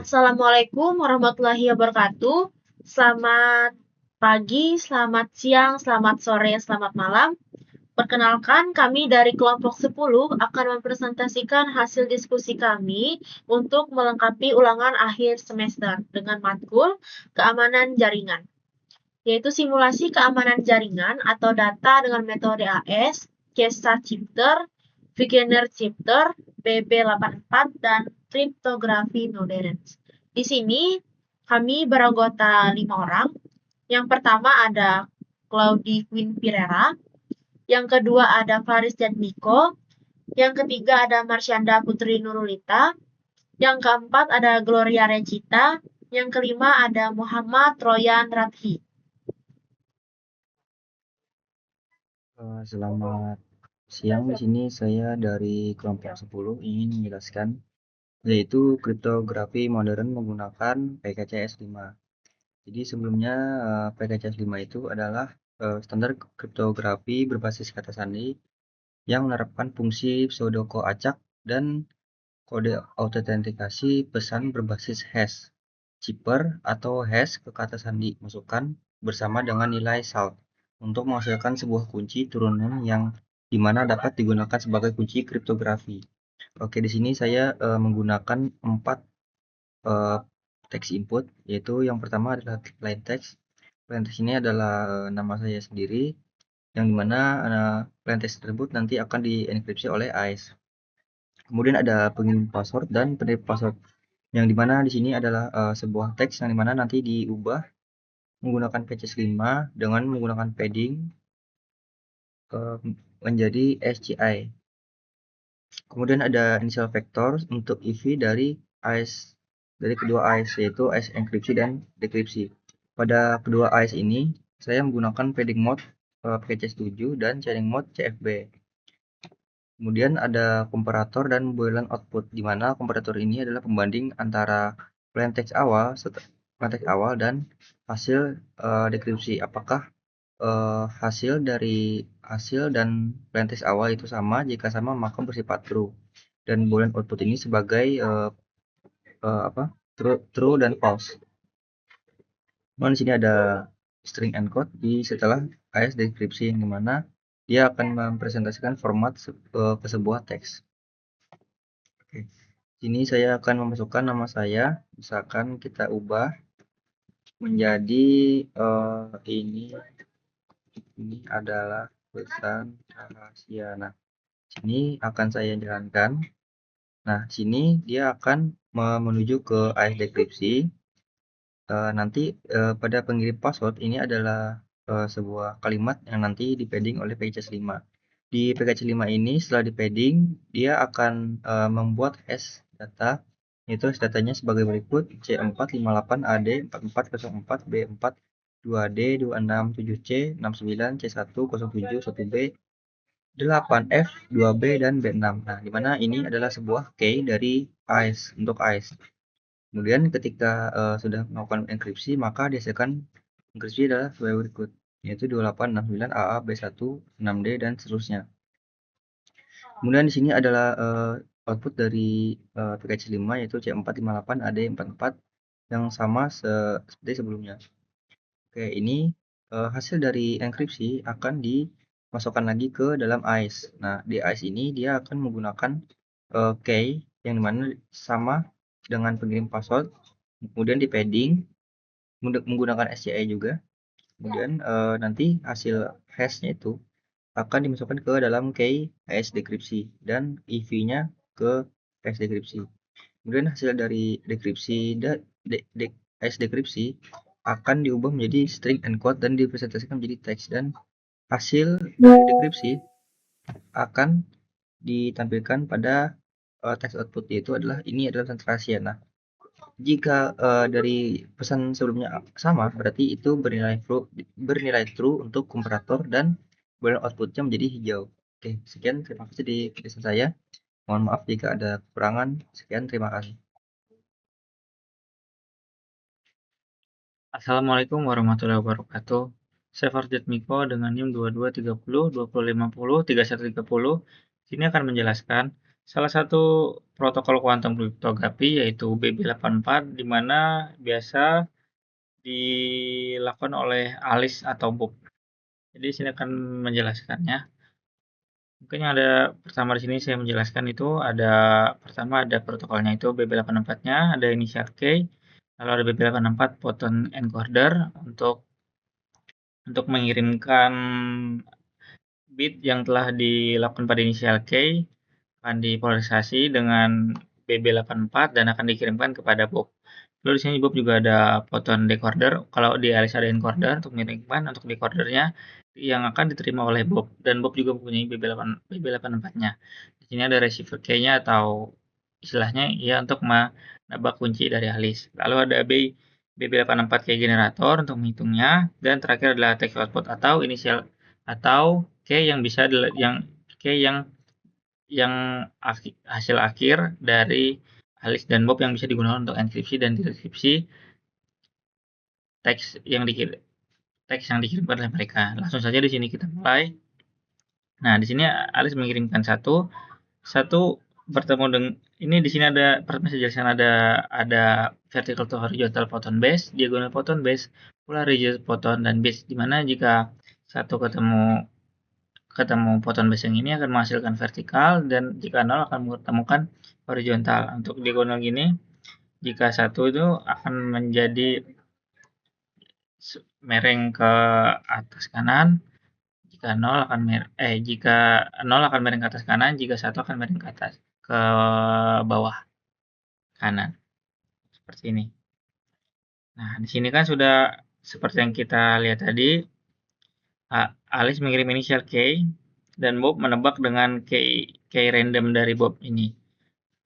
Assalamualaikum warahmatullahi wabarakatuh. Selamat pagi, selamat siang, selamat sore, selamat malam. Perkenalkan, kami dari kelompok 10 akan mempresentasikan hasil diskusi kami untuk melengkapi ulangan akhir semester dengan matkul keamanan jaringan, yaitu simulasi keamanan jaringan atau data dengan metode AES, Kesa Chipter, Wegener Chipter, BB84, dan kriptografi modern. Di sini kami beranggota 5 orang. Yang pertama ada Claudi Queen Pirera, yang kedua ada Faris dan Niko, yang ketiga ada Marsyanda Putri Nurulita, yang keempat ada Gloria Recita, yang kelima ada Muhammad Royan Radhi. Selamat siang, di sini saya dari kelompok 10 ingin menjelaskan yaitu kriptografi modern menggunakan PKCS 5. Jadi sebelumnya PKCS 5 itu adalah standar kriptografi berbasis kata sandi yang menerapkan fungsi pseudocode acak dan kode autentikasi pesan berbasis hash, cipher atau hash ke kata sandi masukkan bersama dengan nilai salt untuk menghasilkan sebuah kunci turunan yang dimana dapat digunakan sebagai kunci kriptografi. Oke, di sini saya menggunakan 4 teks input, yaitu yang pertama adalah plain text. Plain text ini adalah nama saya sendiri, yang dimana plain text tersebut nanti akan dienkripsi oleh AES. Kemudian ada pengirim password dan penerima password, yang dimana di sini adalah sebuah teks yang dimana nanti diubah menggunakan PCS5 dengan menggunakan padding menjadi SCI. Kemudian ada initial vector untuk EV dari kedua AES, yaitu AES enkripsi dan dekripsi. Pada kedua AES ini saya menggunakan padding mode PCS7 dan chaining mode CFB. Kemudian ada komparator dan boolean output, di mana komparator ini adalah pembanding antara plain text awal dan hasil dekripsi. Apakah hasil dan plain text awal itu sama? Jika sama, maka bersifat true. Dan boolean output ini sebagai true dan false. Kemudian di sini ada string encode setelah AES dekripsi, yang dimana dia akan mempresentasikan format ke sebuah teks. Oke. Sini saya akan memasukkan nama saya, misalkan kita ubah menjadi ini adalah pesan rahasia. Nah, sini akan saya jalankan. Nah, sini dia akan menuju ke AES dekripsi. Nanti pada pengirim password ini adalah sebuah kalimat yang nanti di padding oleh PKCS5. Di PKCS5 ini setelah di padding, dia akan membuat hash data, yaitu hash datanya sebagai berikut: C458AD 4404 B4 2D 267C 69 C1 07 1B 8F 2B dan B6. Nah, dimana ini adalah sebuah key dari AES untuk AES. Kemudian ketika sudah melakukan enkripsi, maka dihasilkan enkripsi adalah sebagai berikut, yaitu 2869 AA B1 6D dan seterusnya. Kemudian di sini adalah output dari PKCS5, yaitu C458 AD44 yang sama seperti sebelumnya. Oke, ini hasil dari enkripsi akan dimasukkan lagi ke dalam AES. Nah, di AES ini dia akan menggunakan key yang dimana sama dengan pengirim password, kemudian di padding menggunakan SCI juga. Kemudian nanti hasil hashnya itu akan dimasukkan ke dalam key AES dekripsi dan EV-nya ke AES dekripsi. Kemudian hasil dari dekripsi AES dekripsi akan diubah menjadi string encode dan dipresentasikan menjadi teks, dan hasil dari dekripsi akan ditampilkan pada text output, yaitu ini adalah pesan rahasia. Nah, jika dari pesan sebelumnya sama, berarti itu bernilai true untuk komparator dan boolean outputnya menjadi hijau. Oke, sekian, terima kasih di presentasi saya. Mohon maaf jika ada kekurangan. Sekian, terima kasih. Assalamualaikum warahmatullahi wabarakatuh. Saya Farjat Miko dengan NIM 2230 2050 3130. Sini akan menjelaskan salah satu protokol kuantum kriptografi yaitu BB84 di mana biasa dilakukan oleh Alice atau Bob. Jadi sini akan menjelaskannya. Mungkin yang ada pertama di sini saya menjelaskan itu pertama ada protokolnya itu BB84-nya, ada inisial K, lalu ada BB84 photon encoder untuk mengirimkan bit yang telah dilakukan pada inisial K akan dipolarisasi dengan BB84 dan akan dikirimkan kepada Bob. Lalu di sini Bob juga ada photon decoder. Kalau di Alice ada encoder untuk mengirimkan untuk decodernya yang akan diterima oleh Bob, dan Bob juga mempunyai BB84-nya. Di sini ada receiver key-nya atau istilahnya ya untuk menebak kunci dari Alice. Lalu ada BB84 key generator untuk menghitungnya, dan terakhir adalah text output atau inisial atau key yang bisa key yang hasil akhir dari Alice dan Bob yang bisa digunakan untuk enkripsi dan dekripsi teks yang dikirimkan oleh mereka. Langsung saja di sini kita mulai. Nah, di sini Alice mengirimkan satu bertemu dengan ini. Di sini ada pertama saya jelaskan ada vertical to horizontal photon base, diagonal photon base, polar rigid photon, dan base, dimana jika satu ketemu photon base yang ini akan menghasilkan vertikal, dan jika nol akan menemukan horizontal. Untuk diagonal gini, jika satu itu akan menjadi mereng ke atas kanan, jika nol akan mereng ke atas kanan, jika satu akan mereng ke atas ke bawah kanan. Seperti ini. Nah, di sini kan sudah seperti yang kita lihat tadi, Alice mengirim inisial K dan Bob menebak dengan K random dari Bob ini.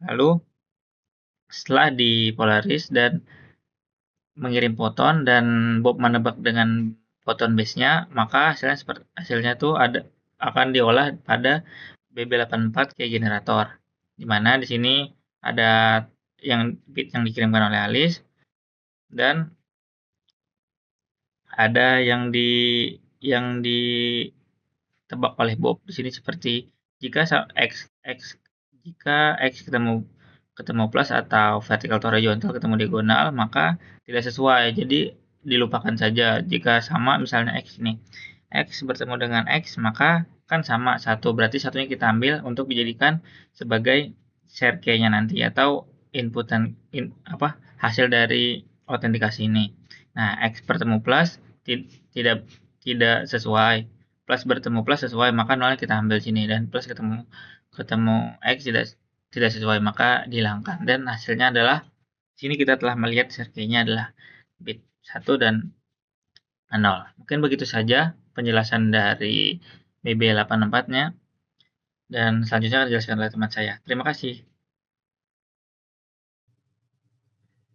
Lalu setelah dipolaris dan mengirim foton dan Bob menebak dengan foton base-nya, maka hasilnya tuh akan diolah pada BB84 K generator. Di mana di sini ada bit yang dikirimkan oleh Alice dan ada yang ditebak oleh Bob. Di sini seperti jika X ketemu plus atau vertical to horizontal ketemu diagonal, maka tidak sesuai. Jadi dilupakan saja. Jika sama misalnya X ini, X bertemu dengan X, maka kan sama satu, berarti satunya kita ambil untuk dijadikan sebagai share key-nya nanti atau input hasil dari autentikasi ini. Nah, X bertemu plus tidak sesuai. Plus bertemu plus sesuai, maka nolnya kita ambil sini, dan plus ketemu X tidak sesuai, maka dihilangkan, dan hasilnya adalah sini kita telah melihat share key-nya adalah bit 1 dan 0. Mungkin begitu saja penjelasan dari BB84-nya, dan selanjutnya akan dijelaskan oleh teman saya. Terima kasih.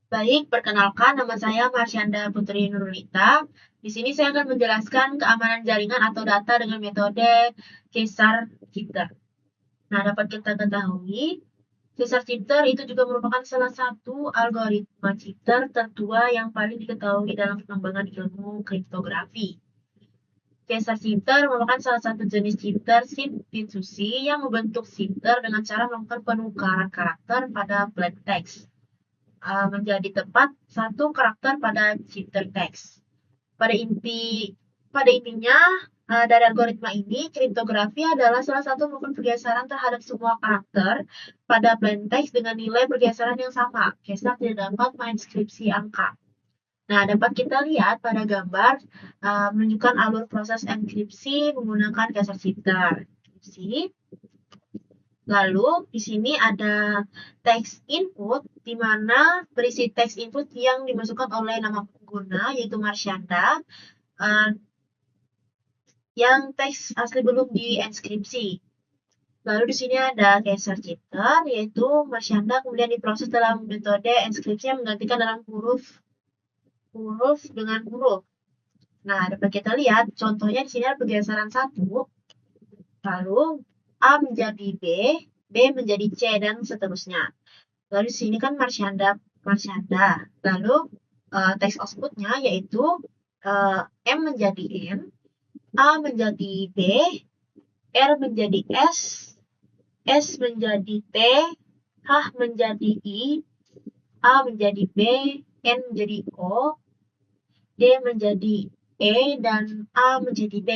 Baik, perkenalkan nama saya Marsyanda Putri Nurulita. Di sini saya akan menjelaskan keamanan jaringan atau data dengan metode Caesar-Jitter. Nah, dapat kita ketahui, Caesar-Jitter itu juga merupakan salah satu algoritma jitter tertua yang paling diketahui dalam pengembangan ilmu kriptografi. Caesar-Jitter merupakan salah satu jenis jitter substitusi yang membentuk jitter dengan cara melakukan penukaran karakter pada plain text menjadi tepat satu karakter pada jitter text. Pada intinya, dari algoritma ini, kriptografi adalah salah satu melakukan pergeseran terhadap semua karakter pada plain text dengan nilai pergeseran yang sama. Caesar tidak dapat menginskripsi angka. Nah, dapat kita lihat pada gambar menunjukkan alur proses enkripsi menggunakan Caesar-Jitter. Lalu di sini ada text input, di mana berisi text input yang dimasukkan oleh nama pengguna, yaitu Marsyanda, yang teks asli belum dienkripsi. Lalu di sini ada Caesar-Jitter, yaitu Marsyanda kemudian diproses dalam metode enskripsi yang menggantikan dalam huruf dengan huruf. Nah, dapat kita lihat contohnya di sini ada pergeseran 1, lalu A menjadi B menjadi C, dan seterusnya. Lalu di sini kan Marsyanda. Lalu teks outputnya yaitu M menjadi N, A menjadi B, R menjadi S, S menjadi T, H menjadi I, A menjadi B, N menjadi O, D menjadi E, dan A menjadi B.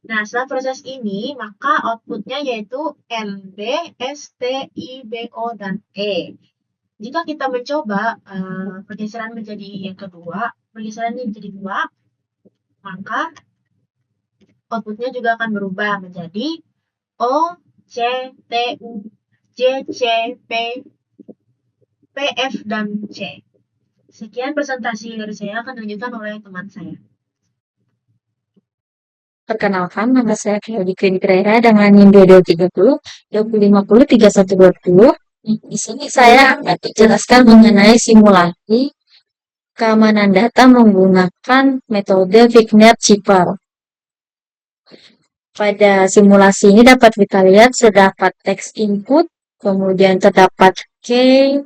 Nah, setelah proses ini, maka outputnya yaitu MB, ST, I, B, O, dan E. Jika kita mencoba pergeseran menjadi yang kedua, pergeseran ini menjadi 2, maka outputnya juga akan berubah menjadi O, C, T, U, J, C, P, P, F, dan C. Sekian presentasi dari saya akan dilanjutkan oleh teman saya. Perkenalkan, nama saya Kelly Pereira dengan NIM 2230, 2050, 3120. Di sini saya akan menjelaskan mengenai simulasi keamanan data menggunakan metode Wigner-Schiffer. Pada simulasi ini dapat kita lihat terdapat teks input, kemudian terdapat key,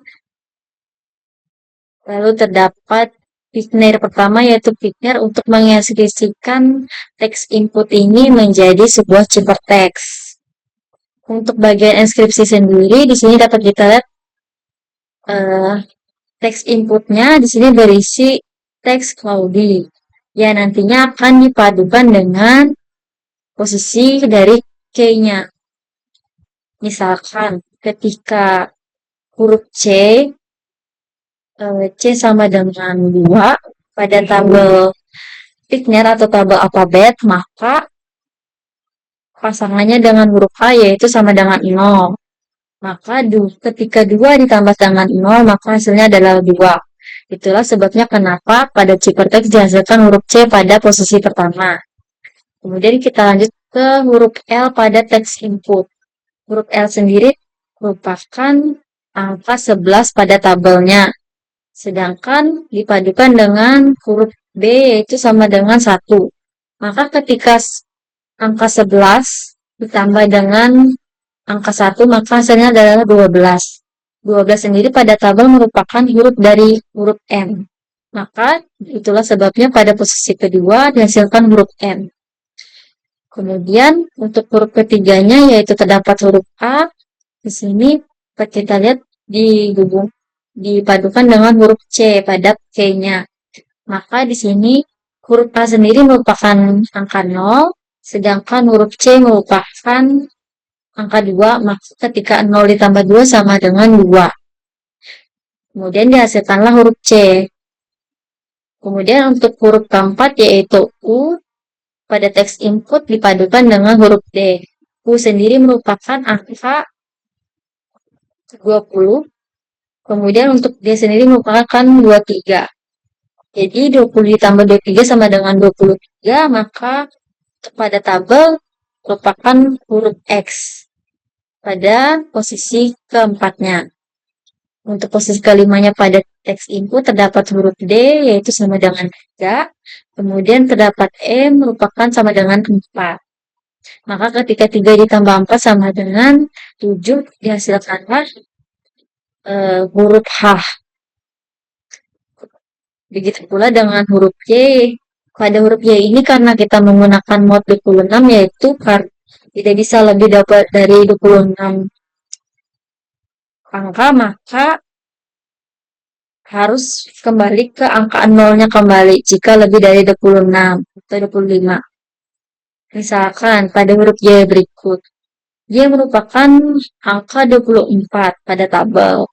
lalu terdapat Wigner pertama yaitu Wigner untuk mengeksekusikan teks input ini menjadi sebuah ciphertext. Untuk bagian inskripsi sendiri di sini dapat kita lihat teks inputnya di sini berisi teks cloudy yang nantinya akan dipadukan dengan posisi dari key-nya. Misalkan ketika huruf C sama dengan 2 pada tabel Wigner atau tabel alfabet, maka pasangannya dengan huruf A yaitu sama dengan 0. Maka ketika 2 ditambah dengan 0, maka hasilnya adalah 2. Itulah sebabnya kenapa pada ciphertext dihasilkan huruf C pada posisi pertama. Kemudian kita lanjut ke huruf L pada teks input. Huruf L sendiri merupakan angka 11 pada tabelnya. Sedangkan dipadukan dengan huruf B yaitu sama dengan 1. Maka ketika angka 11 ditambah dengan angka 1, maka hasilnya adalah 12. 12 sendiri pada tabel merupakan huruf dari huruf M. Maka itulah sebabnya pada posisi kedua dihasilkan huruf M. Kemudian untuk huruf ketiganya yaitu terdapat huruf A. Di sini kita lihat dipadukan dengan huruf C pada K-nya. Maka di sini huruf A sendiri merupakan angka 0, sedangkan huruf C merupakan angka 2, maka ketika 0 ditambah 2 sama dengan 2. Kemudian dihasilkanlah huruf C. Kemudian untuk huruf keempat yaitu U, pada teks input dipadukan dengan huruf D. U sendiri merupakan angka 20. Kemudian untuk D sendiri merupakan 23. Jadi 20 ditambah 23 sama dengan 23, maka pada tabel merupakan huruf X pada posisi keempatnya. Untuk posisi kelimanya pada teks input terdapat huruf D yaitu sama dengan 3. Kemudian terdapat E merupakan sama dengan 4. Maka ketika 3 ditambah 4 sama dengan 7 dihasilkanlah huruf H. Begitu pula dengan huruf Y. Pada huruf Y ini karena kita menggunakan mod 26 yaitu tidak bisa lebih dari 26 angka, maka harus kembali ke angka nolnya kembali jika lebih dari 26 atau 25. Misalkan pada huruf Y berikut, Y merupakan angka 24 pada tabel,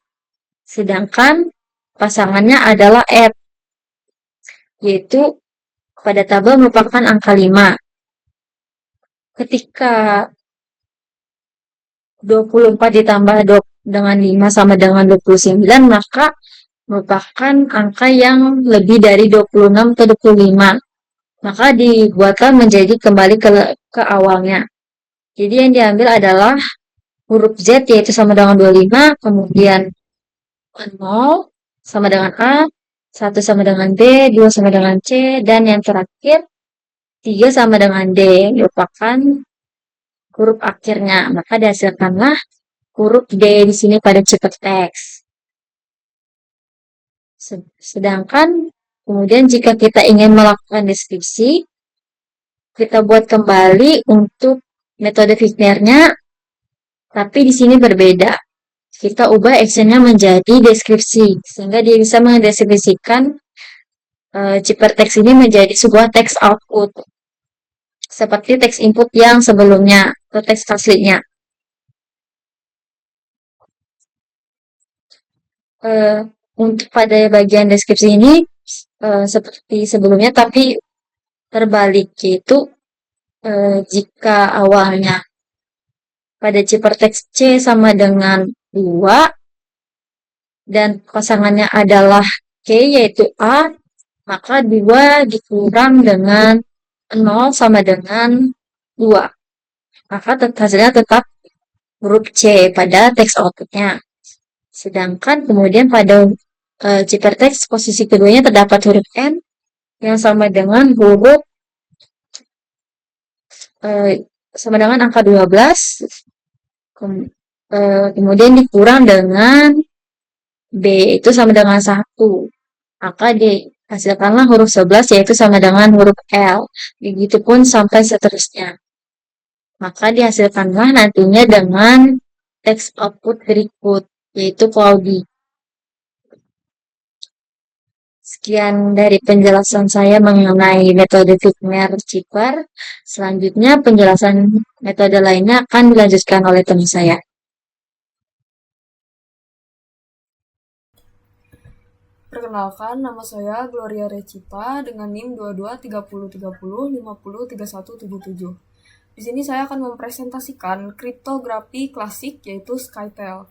sedangkan pasangannya adalah F, yaitu pada tabel merupakan angka 5. Ketika 24 ditambah dengan 5 sama dengan 29, maka merupakan angka yang lebih dari 26 ke 25. Maka dibuatkan menjadi kembali ke awalnya. Jadi yang diambil adalah huruf Z yaitu sama dengan 25, kemudian 0 sama dengan A, 1 sama dengan B, 2 sama dengan C, dan yang terakhir 3 sama dengan D, merupakan huruf akhirnya. Maka dihasilkanlah huruf D di sini pada ciphertext. Sedangkan kemudian jika kita ingin melakukan deskripsi, kita buat kembali untuk metode Wigner-nya Tapi di sini berbeda. Kita ubah actionnya menjadi deskripsi, sehingga dia bisa mendeskripsikan ciphertext ini menjadi sebuah teks output, seperti teks input yang sebelumnya, atau teks aslinya. Untuk pada bagian deskripsi ini, seperti sebelumnya, tapi terbalik, yaitu jika awalnya pada ciphertext C sama dengan 2, dan pasangannya adalah K, yaitu A, maka 2 dikurang dengan 0 sama dengan 2. Maka hasilnya tetap huruf C pada teks outputnya. Sedangkan kemudian pada ciphertext posisi keduanya terdapat huruf N yang sama dengan huruf sama dengan angka 12, kemudian dikurang dengan B, itu sama dengan 1. Maka dihasilkanlah huruf 11, yaitu sama dengan huruf L. Begitupun sampai seterusnya. Maka dihasilkanlah nantinya dengan teks output berikut, yaitu Cloudy. Sekian dari penjelasan saya mengenai metode Figmer-Cipher. Selanjutnya penjelasan metode lainnya akan dilanjutkan oleh teman saya. Perkenalkan, nama saya Gloria Recita dengan NIM 223030503177. Di sini saya akan mempresentasikan kriptografi klasik yaitu Skytel.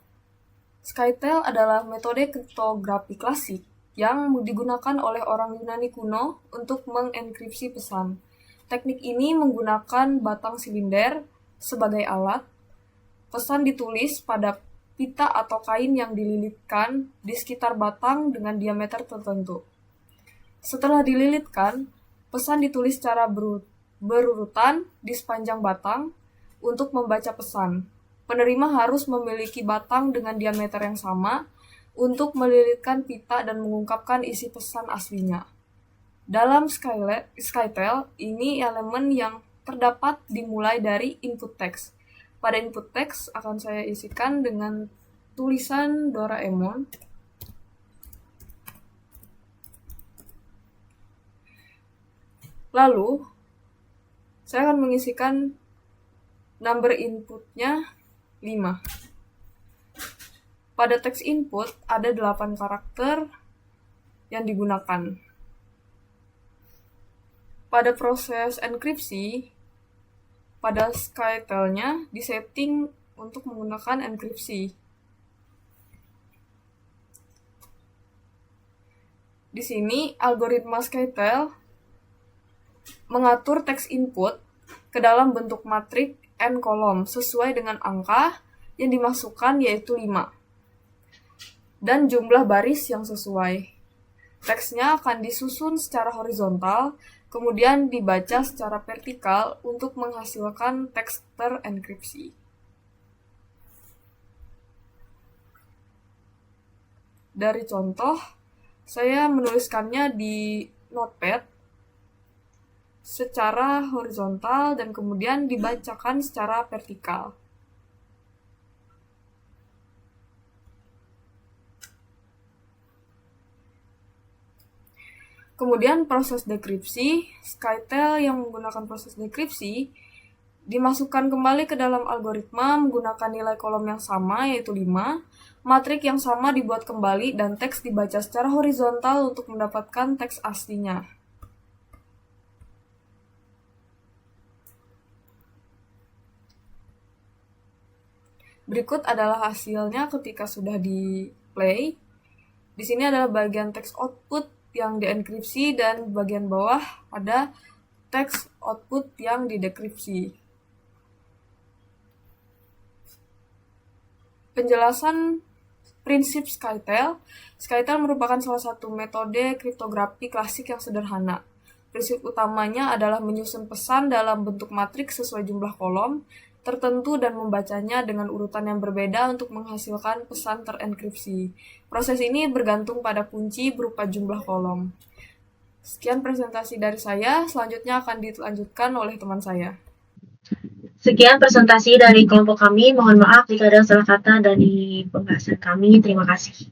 Skytel adalah metode kriptografi klasik yang digunakan oleh orang Yunani kuno untuk mengenkripsi pesan. Teknik ini menggunakan batang silinder sebagai alat. Pesan ditulis pada pita atau kain yang dililitkan di sekitar batang dengan diameter tertentu. Setelah dililitkan, pesan ditulis secara berurutan di sepanjang batang untuk membaca pesan. Penerima harus memiliki batang dengan diameter yang sama untuk melilitkan pita dan mengungkapkan isi pesan aslinya. Dalam Skytel, ini elemen yang terdapat dimulai dari input text. Pada input text akan saya isikan dengan tulisan Doraemon. Lalu, saya akan mengisikan number inputnya 5. Pada teks input ada 8 karakter yang digunakan. Pada proses enkripsi, pada Skytel-nya disetting untuk menggunakan enkripsi. Di sini algoritma Skytel mengatur teks input ke dalam bentuk matrik n kolom sesuai dengan angka yang dimasukkan yaitu 5 dan jumlah baris yang sesuai. Teksnya akan disusun secara horizontal, kemudian dibaca secara vertikal untuk menghasilkan teks terenkripsi. Dari contoh, saya menuliskannya di notepad secara horizontal dan kemudian dibacakan secara vertikal. Kemudian proses dekripsi, Skytel yang menggunakan proses dekripsi dimasukkan kembali ke dalam algoritma menggunakan nilai kolom yang sama yaitu 5, matrik yang sama dibuat kembali dan teks dibaca secara horizontal untuk mendapatkan teks aslinya. Berikut adalah hasilnya ketika sudah di play. Di sini adalah bagian teks output yang dienkripsi dan bagian bawah ada teks output yang didekripsi. Penjelasan prinsip Skytel. Skytel merupakan salah satu metode kriptografi klasik yang sederhana. Prinsip utamanya adalah menyusun pesan dalam bentuk matriks sesuai jumlah kolom tertentu dan membacanya dengan urutan yang berbeda untuk menghasilkan pesan terenkripsi. Proses ini bergantung pada kunci berupa jumlah kolom. Sekian presentasi dari saya, selanjutnya akan dilanjutkan oleh teman saya. Sekian presentasi dari kelompok kami. Mohon maaf jika ada salah kata dari pembahasan kami. Terima kasih.